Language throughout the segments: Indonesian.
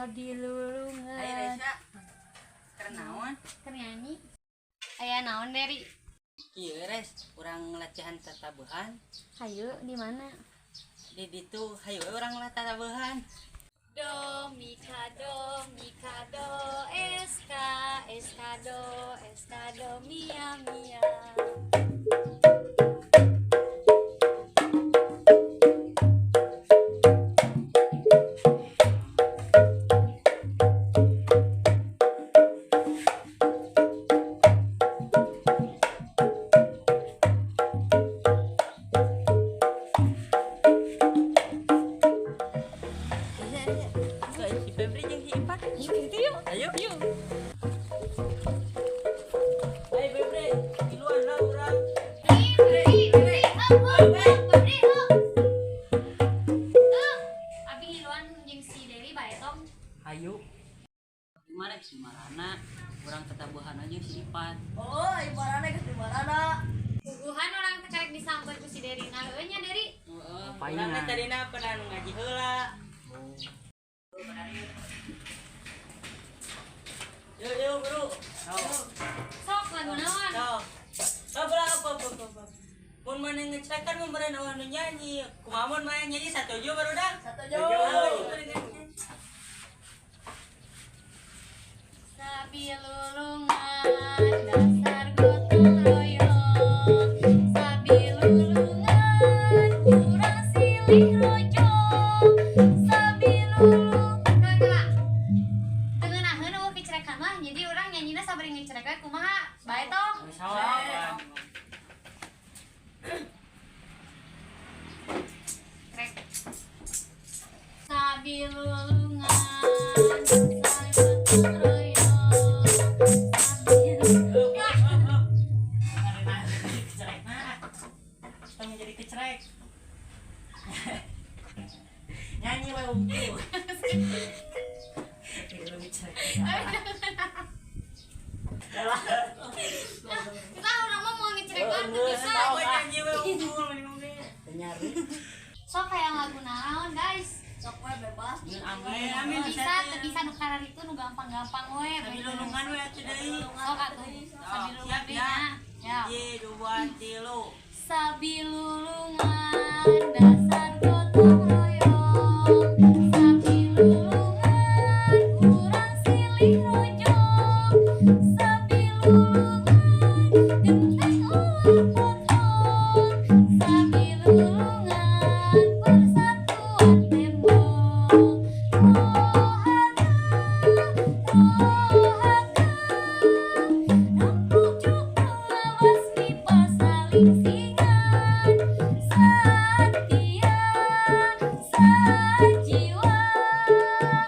sabilulungan. Ayo Reza, keur naon? Keur nyanyi. Aya naon Deri? Ieu Res, urang latihan tatabuhan. Hayu di mana? Di ditu hayu urang tatabuhan. Do mika do eska do mia mia. Si Febri jeung si Ipan. Yuk. Ayo. Yuk. Hai Febri, duluan lah urang. Abi hiluan jeung si Deri bae tong. Hayu. Gimana si Marana? Urang tatabuhan aja si Ipan. Oh, ibaratnya ke ibaratnya. Puguhan orang teh karek disamper ku si Deri. Nah, heuh nya Deri. Heeh. Urang teh tadina pernah ngaji heula. Yuk bro. Sok lagu naon? Apa. Mun mana ngecekan memberen awan nyanyi. Kumaha mun mana nyanyi satuju baru dah. Satuju. Sabilulungan dasar gotong royong. Sabilulungan urang silih rojo. Sabilulungan tengenaheun eueuh kecerekan mah jadi urang nyanyina sabari ngecerekan kumaha bae tong. Krek. Sabilulungan dasar gotong royong. Jadi kecerek. Nyanyi wae unggul. Kita urang mah mau ngecerekan teu bisa. Nyanyi wae unggul nyari. Sok kayak lagu naon guys. Sok we bebas. Amin. Teu bisa nu karar itu nu gampang-gampang we. Sabilulungan we atuh deui. Sok atuh sabilulungan Siap ya. ya. 1 2 3. Sabilulungan dasar gotong royong. Sabilulungan urang silih rojo. Sabilulungan genteng ulah potong. Sabilulungan persatuan tembok. Rohaka rempuk cukup lawas pipa saling singan. Satya sajiwa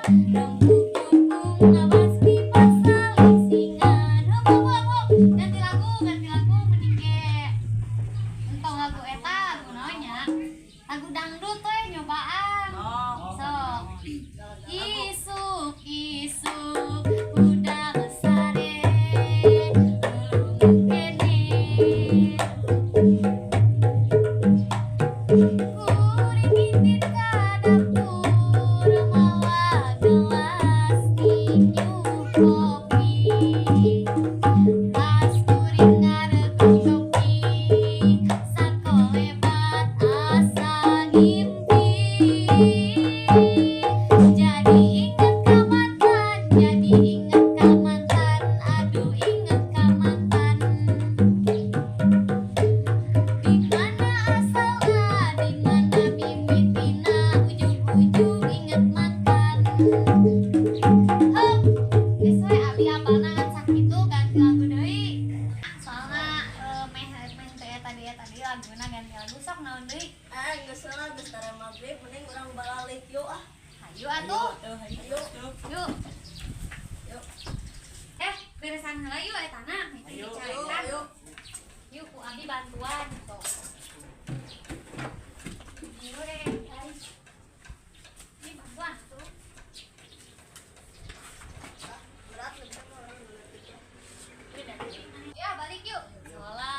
rempuk cukup lawas pipa saling singan. Hop ganti lagu mending ge. Entong lagu eta lagu naon nya? Lagu dangdut we nyobaan. Sok. Isuk udah sare ulung kene. Kuring ngintip ka dapur mawa gelas minum kopi. Tas kuring ngarekep kopi sakolebat asa ngimpi. Jadi inget ka mantan, aduh inget ka mantan. Dimana asalna, dimana mimitina, ujung-ujung inget mantan. Heuh, geus we abi apalna ngan sakitu ganti lagu deui. Soalna meh tadi laguna ganti lagu sok naon deui? Geus heula geus tara magrib mending urang balik yuk ah. Hayu atuh. Yuk. Yuk. Beresan heula yuk eta na. Yuk ku abi bantuan tuh. Yuk deh, guys. Ini bantuan tuh. Berat lebih. Ya balik yuk. Sholat.